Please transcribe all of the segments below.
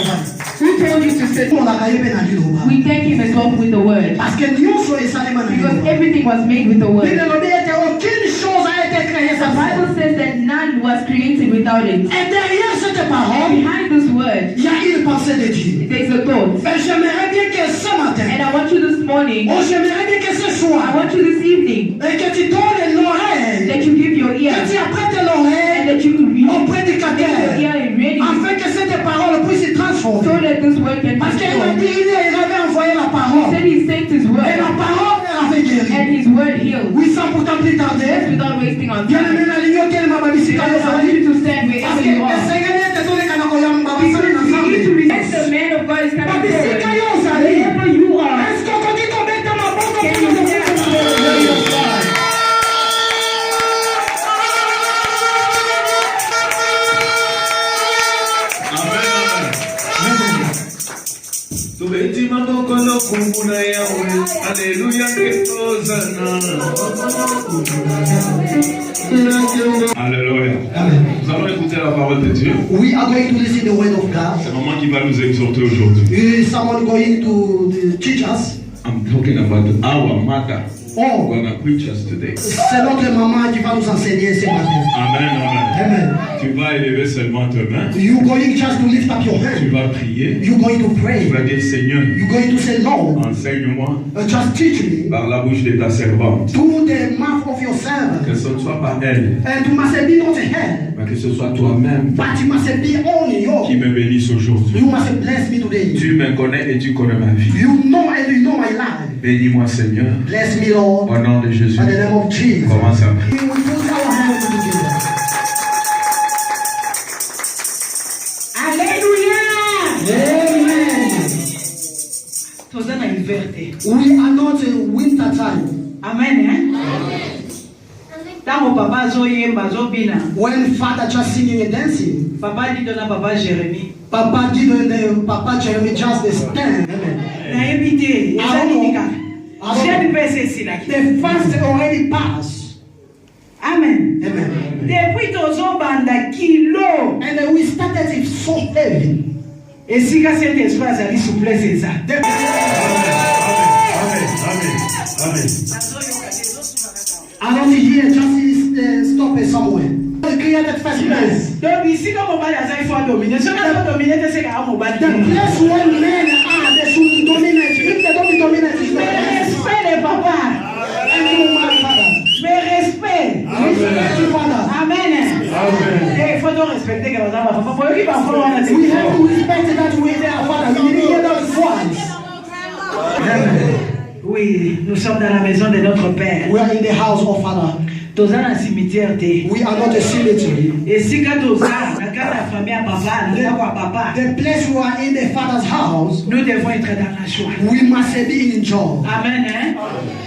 Who told you to sit? We thank him as well with the word. Because everything was made with the word. The Bible says that none was created without it. And behind this word, there's a thought. And I want you this morning, I want you this evening, that you give your ear, and that you read your ear and ready, so that this word can be transformed. He said he sent his word, and his word heals. Without wasting our time. I want you to stand wherever you are. Because you need to resist the man of God is coming forward. Wherever you are, can you stand to the word of God? Alléluia. Nous allons écouter la parole de Dieu. We are going to listen to the word of God. C'est maman qui va nous exhorter aujourd'hui. Is someone going to teach us? I'm talking about our mother. Oh, Gonna preach us today. c'est notre maman qui va nous enseigner ce matin. Amen, amen. Amen. Tu vas élever seulement tes mains. You going just to lift up your Tu hand. vas prier. You going to Tu pray. vas dire Seigneur, You going to say Lord, enseigne-moi just teach me par la bouche de ta servante. through the mouth of your servant. Que ce ne soit pas elle, And you must be not her, mais que ce soit toi-même but you must be only qui you. me bénisse aujourd'hui. You must bless me today. Tu me connais et tu connais ma vie. You know and you know my life. Bénis-moi Seigneur. Bless me, Lord, Au nom de Jésus. in the name of Jesus. Commence à prier. We will put our hands together. Amen. We are not in winter time. Amen. When Father just singing and dancing, Papa dit à Papa Jérémie. Papa given the Papa Jeremy just the stand. Amen. The fast already passed. Amen. Amen. Depuis tozobanda kilo. And then we started it so heavy. Et si ka cet esprit azali souplesse eza. Amen. Amen. I don't hear just stop it somewhere. Created fastness. Donc ici comme on va il faut dominer. Si on a dominé, c'est que on va The place where men are, they should dominate. If they don't dominate, it's not respect les papas. and you my father. Mais respect. Respect your father. Amen. Amen. Il faut donc respecter que papa. Papa, il va falloir We have to respect that way their father. We need to hear that voice. Oui, nous sommes dans la maison de notre Père. We are in the house of Father. Dans un cimetière. We are not a cemetery. Et si quand on a la famille à papa, The place we are in the Father's house, nous devons être dans la joie. we must be in joy. Amen.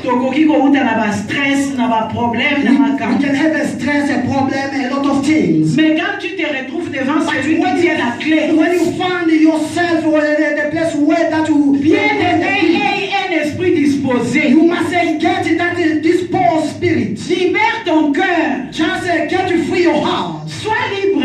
Tokoki ko uta na ba stress, na ba problème, na ba We can have a stress, a problem, a lot of things. Mais quand tu te retrouves devant celui qui tient la clé, When you find yourself in the place where that you un esprit disposé, you must get that disposed spirit. libère ton cœur. Just get you free your heart. Sois libre,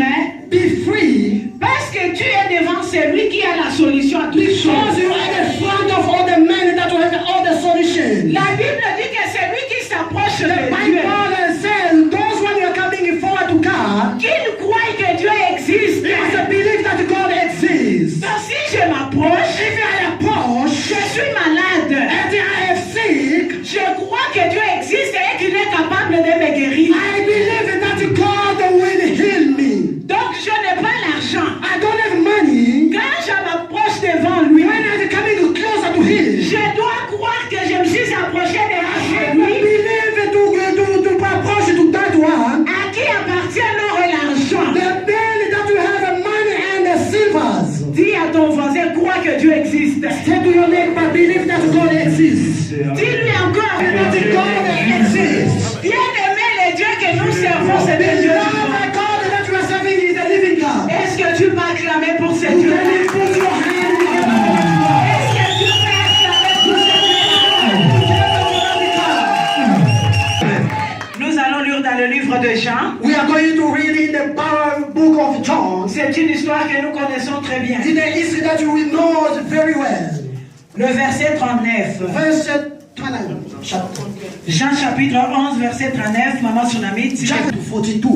Be free. parce que tu es devant celui qui a la solution à toutes Because choses. you are in front of all the men that will have all the solutions. La Bible dit que celui qui s'approche de The Dieu, Bible says those when you are coming forward to God, qu'il croit que Dieu existe. they must believe that God exists. Donc si je m'approche, If I approach je suis malade. and I am sick, Je crois que Dieu existe et qu'il est capable de me guérir. I believe that God will heal me. Donc je n'ai pas l'argent. I don't have money. Quand je m'approche devant lui, When I'm coming closer to Him, je dois croire que je me suis approché de I lui. believe to approach to that one. À qui appartient l'or et l'argent? The man that you have the money and the silvers. Dis à ton voisin, crois que Dieu existe. Say to your neighbor, believe that God exists. Dis-lui encore That God exists. Bien-aimé, le Dieu que nous servons, c'est The le Dieu Lord vivant. my God that you are serving is the living God. Est-ce que tu peux acclamer pour ce You Dieu? can put your hand together. Est-ce que tu peux acclamer pour ce Dieu? Nous allons lire dans le livre de Jean. We are going to read in the book of John. C'est une histoire que nous connaissons très bien. In the history that that you will know very well. Le verset 39. Verset 39. Jean chapitre 11, verset 39. Maman Tsunami. Chapter 42.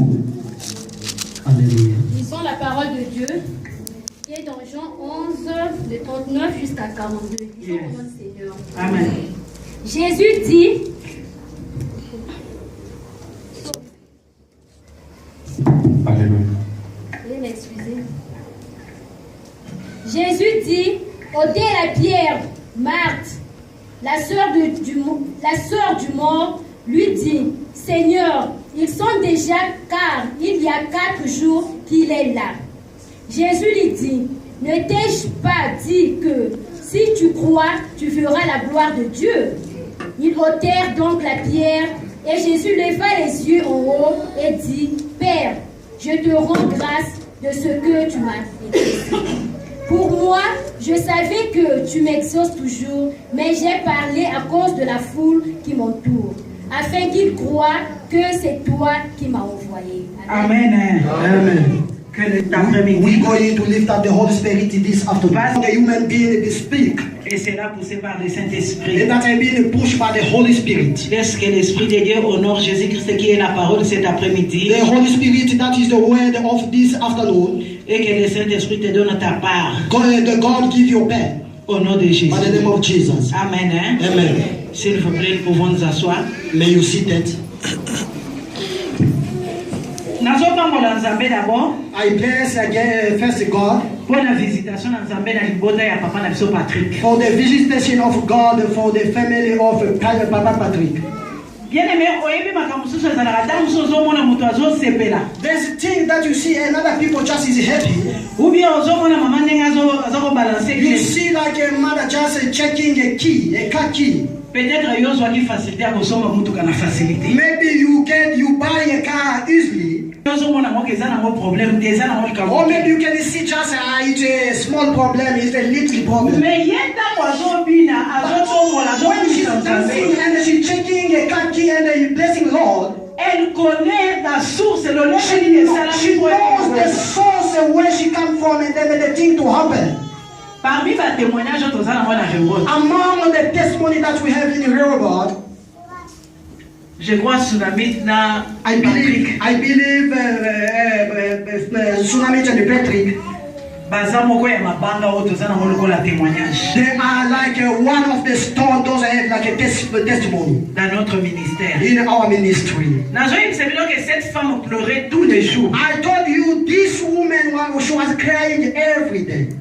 Alléluia. Lisons la parole de Dieu qui est dans Jean 11, de 39 jusqu'à 42. Lisons au nom du Seigneur. Amen. Jésus dit, Alléluia. veuillez m'excuser. Jésus dit, ôtez la pierre. Marthe, la sœur du mort, lui dit, Seigneur, ils sont déjà, car il y a 4 jours qu'il est là. Jésus lui dit, ne t'ai-je pas dit que si tu crois, tu verras la gloire de Dieu? Ils ôtèrent donc la pierre, et Jésus leva les yeux en haut et dit, Père, je te rends grâce de ce que tu m'as fait. Pour moi, je savais que tu m'exauces toujours, mais j'ai parlé à cause de la foule qui m'entoure, afin qu'ils croient que c'est toi qui m'as envoyé. Amen. Amen. Que l'après-midi. We're going to lift up the Holy Spirit this afternoon. The human being to speak. Et c'est là poussé par le Saint-Esprit. And that I'm being pushed by the Holy Spirit. Laisse que l'Esprit de Dieu honore Jésus-Christ qui est la parole cet après-midi. The Holy Spirit, that is the word of this afternoon. Et que le Saint-Esprit te donne ta part. God give you back. Au nom de Jésus. By the name of Jesus. Amen. Hein? Amen. S'il vous plaît, nous pouvons nous asseoir. May you sit it. Nazopambola Nzambe d'abord. I bless again first God. Pour la visitation de Nzambe na libota ya papa na biso Patrick. For the visitation of God for the family of Papa Patrick. Bien-aimé, oyebi makambo susu ezalaka ntango mosusu ozomona moto azosepela. There's a thing that you see and other people just is happy. Ou bien ozomona mama ndenge azokobalanse. You see like a mother just checking a key, a car key. Peut-être yo ozwaki facilité ya kosomba mutuka na facilité. Maybe you buy a car easily. Ozomona ngo eza nango problème, eza nango likambo. Or maybe you can see just it's a small problem, it's a little problem. Mais yenda azobina azotombola When she's dancing and she's checking a car key and blessing Lord, elle connaît la source, le lien she knows the source where she comes from and then the thing to happen. Parmi les témoignages que nous avons dans Rehoboth, among the testimony that we have in Rehoboth, je crois Tsunami na I believe Tsunami and Patrick. Bazamoko ya mabanga oto zana moloko la témoignage. They are like one of the stones. Those have like a testimony dans notre ministère. In our ministry. Nazoïm c'est bien que cette femme pleurait tous les jours. I told you this woman she was crying every day.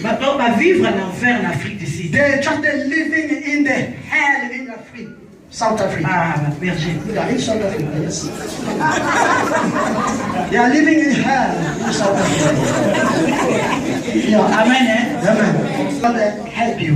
Maintenant, va vivre l'enfer en Afrique d'ici. They just living in the hell in Africa, South Africa. Ah, berger. Yeah, in South Africa, yes. They are living in hell in South Africa. Yeah. Amen. Hein? Amen. God help you.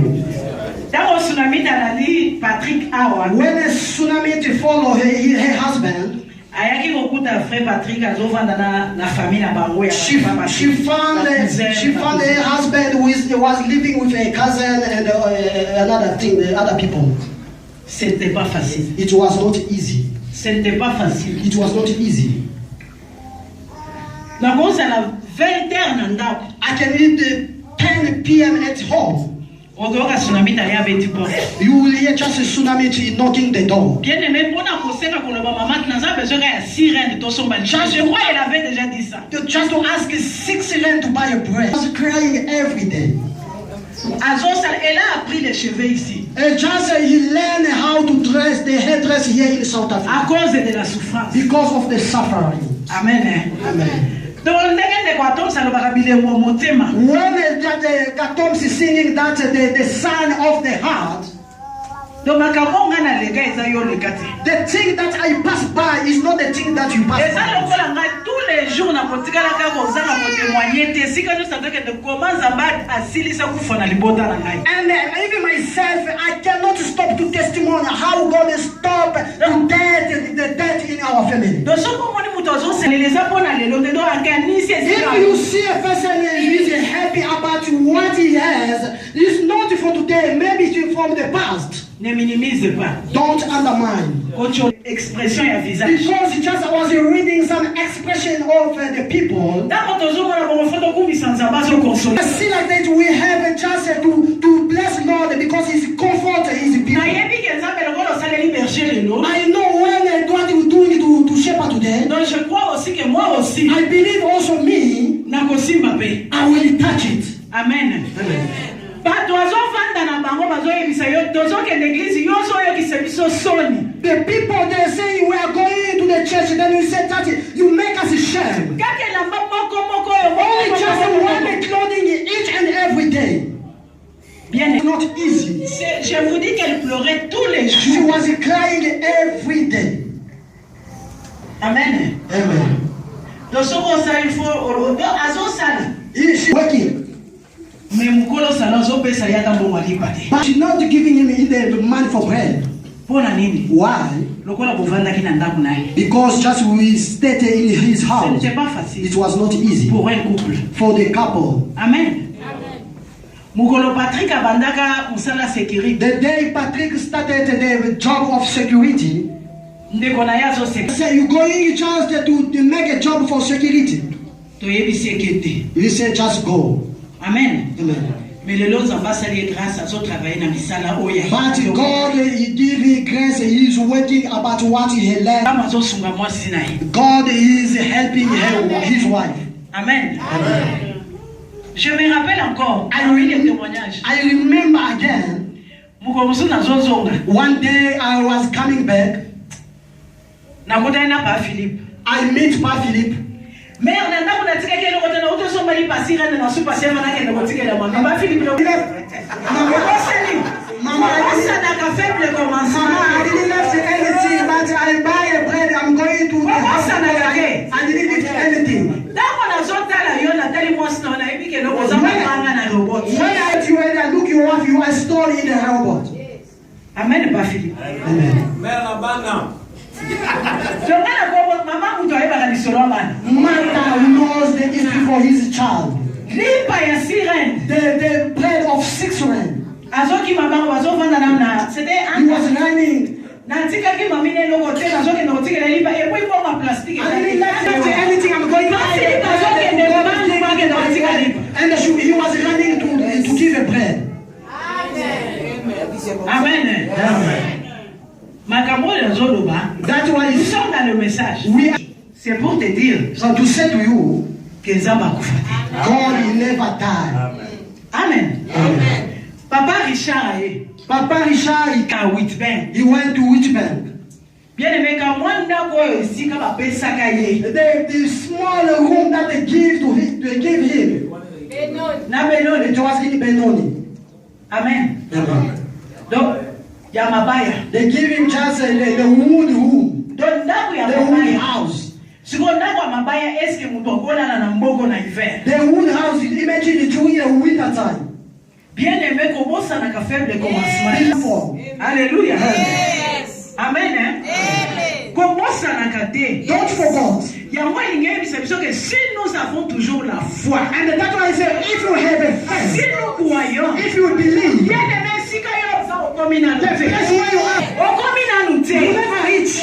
Quand Tsunami talali Patrick Awa. When a Tsunami to follow her husband. Ayaki kokuta frère Patrick azovanda na famille na bango ya she found her husband who was living with a cousin and another thing, the other people. C'était pas facile. It was not easy. C'était pas facile. It was not easy. Na kosa la 20h na ndako. I can eat 10 p.m. at home. You will hear just a tsunami knocking the door. Bien aimé, pour na kosenga koloba maman naza besoin ya 6 rand to somba. Je crois elle avait déjà dit ça. Just to ask 6 rand to buy a bread. I was crying every day. Elle a appris les cheveux ici. And just he learned how to dress the hairdress here in South Africa. À cause de la souffrance. Because of the suffering. Amen. Amen. When the Katom is singing that the sign of the heart, the thing that I pass by is not the thing that you pass by. Tous les jours, and even myself, I cannot stop to testimony how God stopped the death in our family. If you see a person who is happy about what he has, it's not for today, maybe it's from the past. Ne minimise pas. Don't undermine. Expression et visage. Because just I was reading some expression of the people. I See like that we have just to bless Lord because His comfort His people. I know when God will do it to shepherd today. I believe also me. I will touch it. Amen. Amen. The people they say we are going to the church, then you say that you make us ashamed. Only just one clothing each and every day. It's not easy. Je vous dis qu'elle pleurait tous les jours. She was crying every day. Amen. Amen. She's working. But she's not giving him the money for bread. Why? Because just we stayed in his house. It was not easy for the couple. Amen. The day Patrick started the job of security, say you going just to make a job for security. You say just go. Amen. Amen. But God, He give Him grace. He is working about what He learned. God is helping His wife. Amen. Amen. Je me rappelle encore. I remember again. One day I was coming back. I meet Pa Philippe. Mama, I didn't left anything, but I buy a bread. I'm going to the hospital. I didn't lift anything. When I look you up, you are stored in the robot. Amen, Pa Philippe. Amen. Mother knows the history for his child. The bread of 6 rand. He was running. I didn't let anything. I'm going to and he was running to give a bread. Amen. Amen. That's why nous sommes dans le message. C'est pour te dire so to say to you, que Nzamba kufa. God will never die. Amen. Amen. Papa Richard he went to Witbank. Bien-aimé, quand moi ndako ici ka ba pesaka ye. The small room that they give him. Benoni. It was in Benoni. Amen. Amen. Donc ya mabaya. They give him just the wood room. Donc ndako ya the wood house. Siko ndako ya mabaya eske mtu akona na mbogo na hiver. The wood house, imagine it during the winter time. Bien-aimé, commença na ka faible commencement. Alléluia. Yes. Amen. Amen. Commença na ka te. Don't forget. Ya moi ingé bisabisho que si nous avons toujours la foi. And that's why I say if you have a faith, si nous croyons, if you believe, bien-aimé, si ka yo za okomina te. That's why you are. Okomina nu te. You never reach.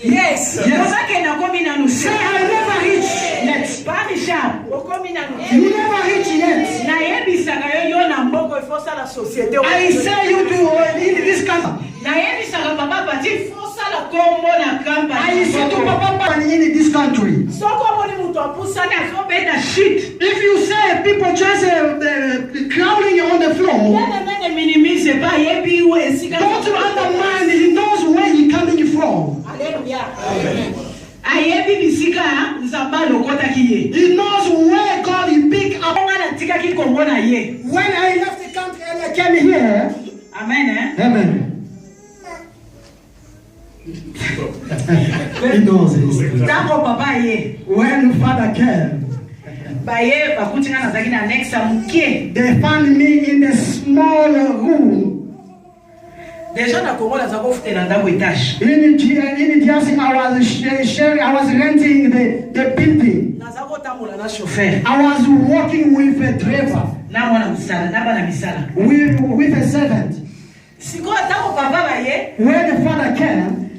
Yes. Ozake na komina nu. Say I never reach yet. Parisha, okomina nu. You never reach yet. Na yebisaka yo na mboko ifosa la société. I say you to in this country. Na yebisaka papa pati fosa la kombo na kamba. I say to papa in this country. Soko moni muto apusa na so beda shit. If you say people just crowding on the floor, don't undermine. He knows where he's coming from. Hallelujah. He knows where God is pick up. When I left the country and I came here. Amen. Amen. He knows it. When Father came, they found me in the small room. In Diasi, I was renting the building. I was working with a driver, with a servant. Where the father came,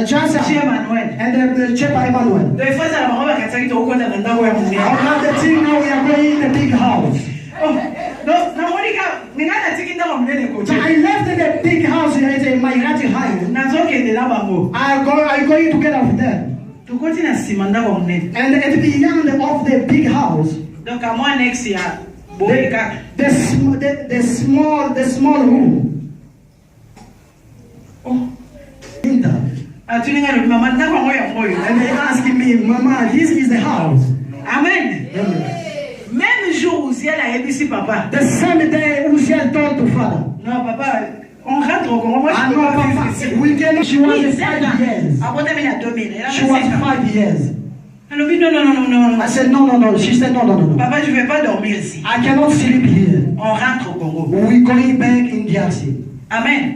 Johnson and the Chepa Emmanuel. Now the thing now we are going in the big house. I left the big house in my right hand. I'm going together with them. And at the end of the big house, the small room. And they asking me, Mama, this is the house. Amen. Même jour où Uziel a ABC papa. The same day Uziel told to father. Non, papa, on rentre au Congo. Moi, je peux pas vivre ici. She was 5 years. She was 5 years. Non. I said no. She said no. Papa, je vais pas dormir ici. I cannot sleep here. On rentre au Congo. We going back in DRC. Amen.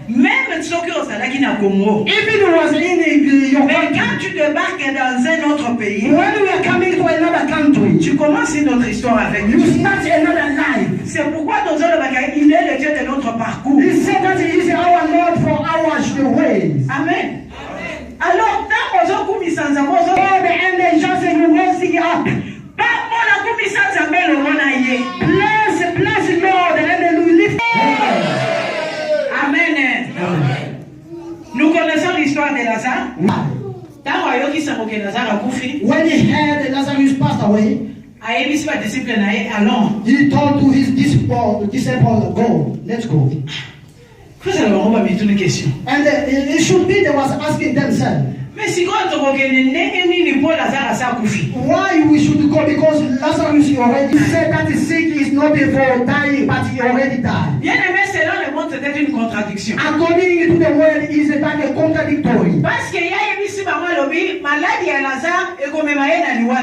Même ceux qui sont là qui n'a Congo. Even it was in your Mais country. quand tu débarques dans un autre pays, When we are coming to another country, tu commences une autre histoire avec you lui. start another life. C'est pourquoi dans il est le Dieu de notre parcours. He said that he is our Lord for our ways. Amen. Alors, tant qu'on a commis sans amour, Oh, the angels say you will see up. pas pour la commis sans amour, le monde aille. Bless Lord, and then we lift. Amen. Nous connaissons l'histoire de Lazare. When he heard Lazarus passed away, he told to his disciple, go, let's go. And it should be they was asking themselves, why we should go? Because Lazarus already said that the sick is not for dying, but he already died. According to the word, is a contradictory.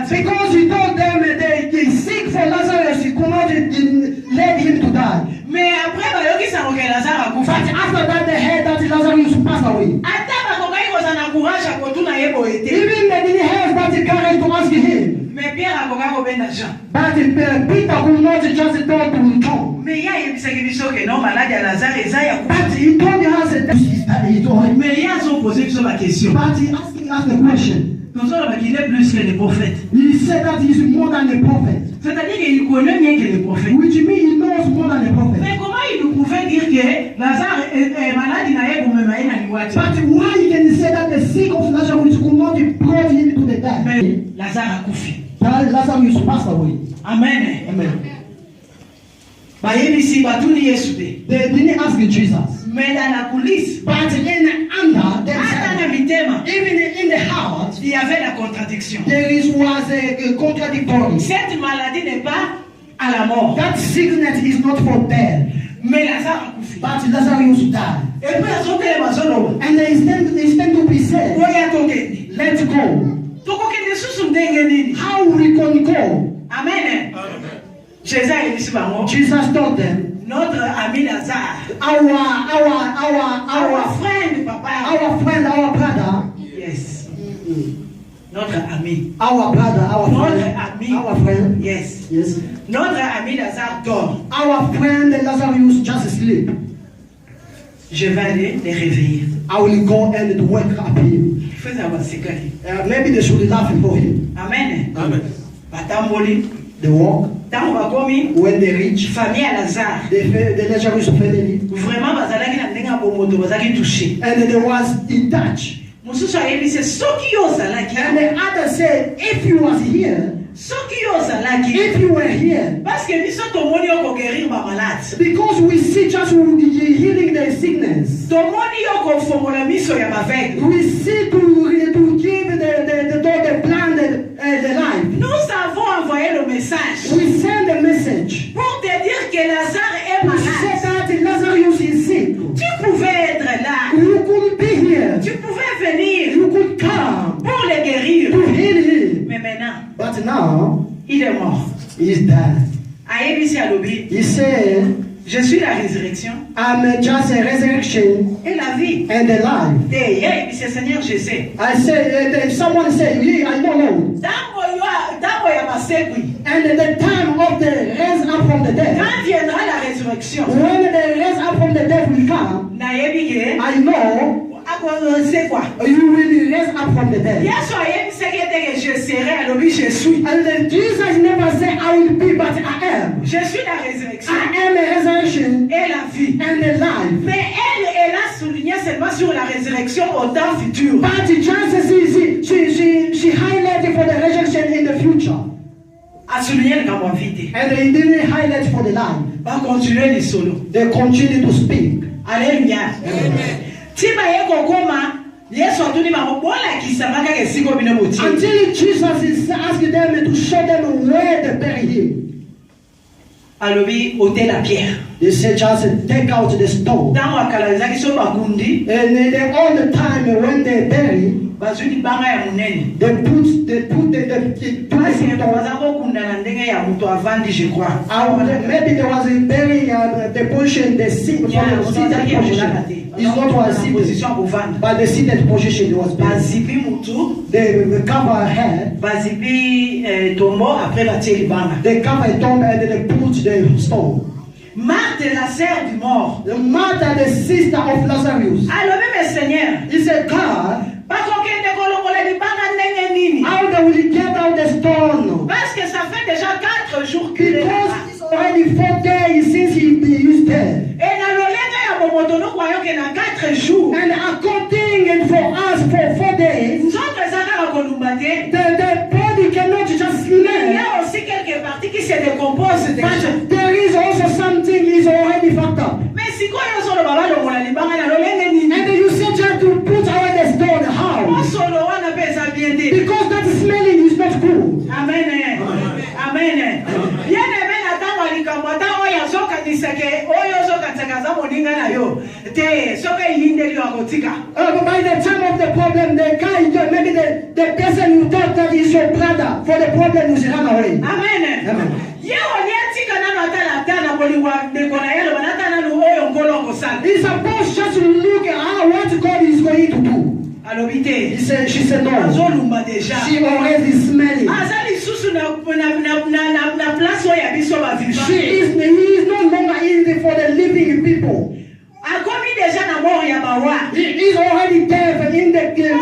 Because he told them they sick for Lazarus, he could not let him to die. But after that, they heard that Lazarus passed away. Even they didn't have that courage to ask him. But Peter could not just talk to him. But he told us that he told him. But he asking us the question. He said that he is more than a prophet. C'est-à-dire qu'il connaît mieux que les prophètes. Which means he knows more than a prophet. Mais comment il nous pouvait dire que Lazare est malade, il n'a pas même à But why can he say that the sick of Lazarus could not brought him to the death? Mais Lazare a couffé. Lazarus passed away. Amen. Amen. They didn't ask Jesus. Mais dans la coulisse, but under themselves, even in the heart, il y avait la contradiction. There was a contradictory. Cette maladie n'est pas à la mort. That sickness is not for death. Mais Lazare a couffé. But Lazarus died. Et puis and they stand to be said, let's go. How we can go? Amen. Jesus told them, notre ami Lazare, our friend, papa, our friend, our brother, yes, notre ami, our brother, our notre friend, ami, our friend, yes, yes, notre ami Lazare dort. Our friend Lazarus just sleep. Je vais aller les réveiller. I will go and wake up him. Maybe they should laugh for him. Amen. Amen. They walk. When they reach famille à Lazare, the Lazarus family, vraiment bazalaki na ndenga bomoto bazaki touché. And they was in touch. Mususu ayebi se soki yo zalaki. And the other said, if you was here, soki yo zalaki, if you were here, parce que biso tomoni yo ko guérir ba malade. Because we see just healing their sickness. Tomoni yo ko fongola miso ya baveugle. We see to give the blind the life. Nous avons envoyé le message. We send a message pour te dire que Lazare est malade. Say that Lazarus is sick. Tu pouvais être là. You could be here. Tu pouvais venir. You could come pour le guérir. To heal him. Mais maintenant, but now, il est mort. He is dead. He said, je suis la résurrection. I'm just a resurrection et la vie. And the life. Et c'est Seigneur, je sais. I say, someone say, yeah, I don't know. And the time of the raise up from the dead. Quand viendra la résurrection. When the I know you will raise up from the dead. And then Jesus never said, I will be, but I am. Je suis la résurrection. I am a resurrection et la vie. and a life. Mais elle a souligné seulement sur la résurrection au temps futur. But just she highlighted for the resurrection in the future. A souligné le vide. And they didn't highlight for the life. Va continuer les solos. They continue to speak. Alléluia. Tima yeko koma Yesu atuni mabola kisabaka ke siko bino moti. Until Jesus is asking them to show them where they bury him. Alobi ôter la pierre. They said just take out the stone. Dans wakala ki so bakundi. And they, all the time when they bury, bazuni banga ya munene. they put the maybe there was a burying the position the seat for the seated position. It's not what seated, but the seated position was buried. They cover her head. They cover a tomb and they put the stone. Marthe, la sœur du mort. Martha, the sister of Lazarus. Alors même Seigneur. He said, God, how they will get out the stone? Parce que ça fait déjà 4 jours qu'il est là. Because it's already 4 days since he is dead. Et dans le lettre ya bomotono croyons qu'il y a 4 jours. And according for us for 4 days, the body cannot just il y live. a aussi quelques parties qui se décomposent déjà. But there is also something is already fucked up. Mais si quoi yo solo baba lo mola libanga na lo lenge ni. And you said just to put away the stone. How? Mo solo wana pesa bien de. Because that smelling is not good. Amen. Amen. Bien aimé na tango alikamata oya soka niseke oyo soka tsakaza moninga na yo. Te soka yinde li wakotika. But by the time of the problem, the guy, maybe the person you thought that is your brother, for the problem you run away. Amen. Amen. He's supposed just to look at what God is going to do. She said no. She already smelling. He is no longer in for the living people. He is already dead in the game.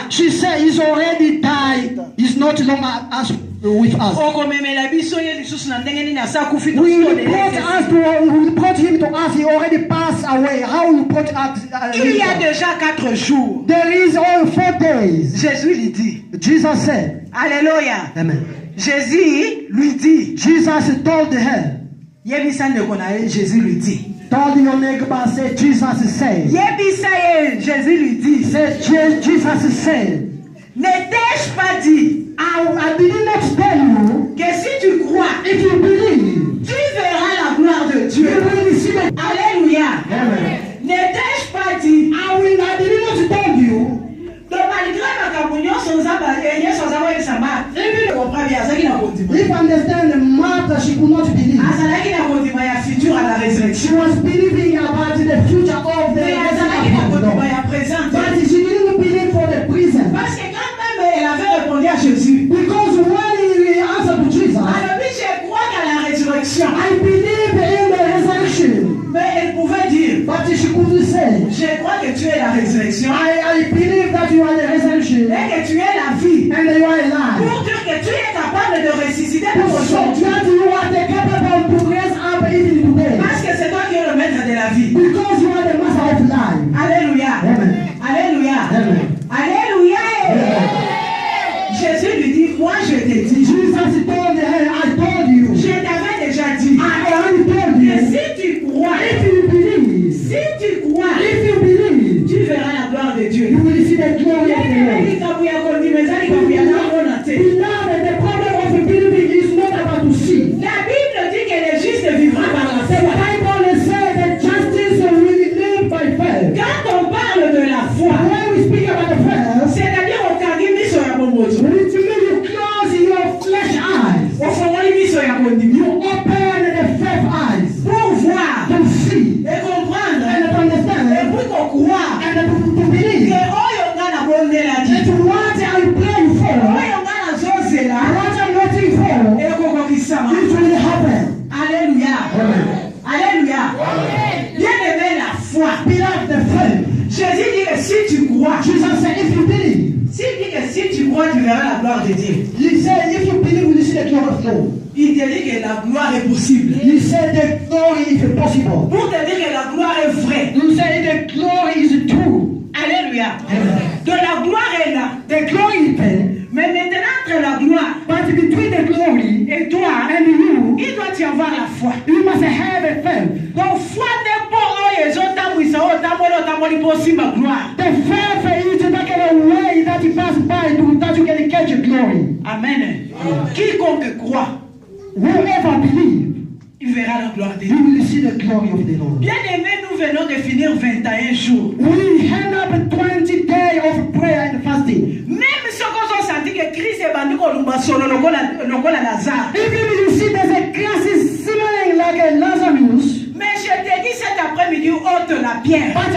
She said he's already died. He's not longer us with us. We brought him to us. He already passed away. How you brought us? Il y a déjà 4 jours. There is only 4 days. Jésus lui dit. Jesus said. Alléluia. Amen. Jésus lui dit. Jesus told her. Jésus lui dit. Told your neighbor, said Jesus said. Jésus lui dit. Said Jesus said. Ne t'ai-je pas dit? I did not tell you que si tu crois, if you believe, tu verras la gloire de Dieu. You will receive it. Alléluia. Amen. Ne t'ai-je pas dit? I did not tell you. If understand the matter, she could not believe. She was believing about the future of the resurrection. But she didn't believe for the prison. Because when he answered to Jesus, I believe in the resurrection. Mais elle pouvait dire, but she couldn't say, je crois que tu es la résurrection. I believe that you are the resurrection. Et que tu es la vie. And you are alive. Pour dire que tu es capable de ressusciter pour aujourd'hui. That you are capable to raise up even today. Parce que c'est toi qui es le maître de la vie. Because you are the master of life. Alléluia. Amen. Alléluia. Amen. Alléluia. Amen. Jésus lui dit, moi je t'ai dit. Jesus told her, I told you. Je t'avais déjà dit. I already told you. Que si tu crois, if you believe, si tu crois, if you believe, tu verras la gloire de Dieu. You will see the glory of the Lord. Beloved, the problem of believing is not about to see. La Bible dit que le juste vivra par la foi. The Bible says that justice will live by faith. Quand on parle de la foi, when we speak about the faith, c'est-à-dire au kagimi sur la bombozo. It means you close your flesh eyes. Au fondoli sur la bombozo. You open the faith eyes. Pour voir, to see, et comprendre, and to understand, et pour croire, and to believe. Que oyo ngana bonde la That what I pray for, oyo ngana zozi, crois. Jesus said, if you believe. S'il dit que si tu crois, tu verras la gloire de Dieu. He said, if you believe, you will see the glory of God. Il te dit que la gloire est possible. He said the glory is possible. Pour te dire que la gloire est vraie. He said the glory is true. Alléluia. De la gloire est là. The glory is there. Mais maintenant entre la gloire, But between the glory et toi, and you, il doit y avoir la foi. you must have a faith. Donc foi n'est pas gloire. The faith is not a way that you pass by to that you can catch glory. Amen. Quiconque croit, Whoever believes, il verra la gloire de you Dieu. will see the glory of the Lord. Bien aimé, nous venons de finir 21 jours. We hand up 20 days of prayer and fasting. Même ceux qui ont senti que Christ est banni kolumba solo lokola Lazare. Even if you see there's a crisis similar like a Lazarus, Mais je te dis cet après-midi, ôte la pierre. but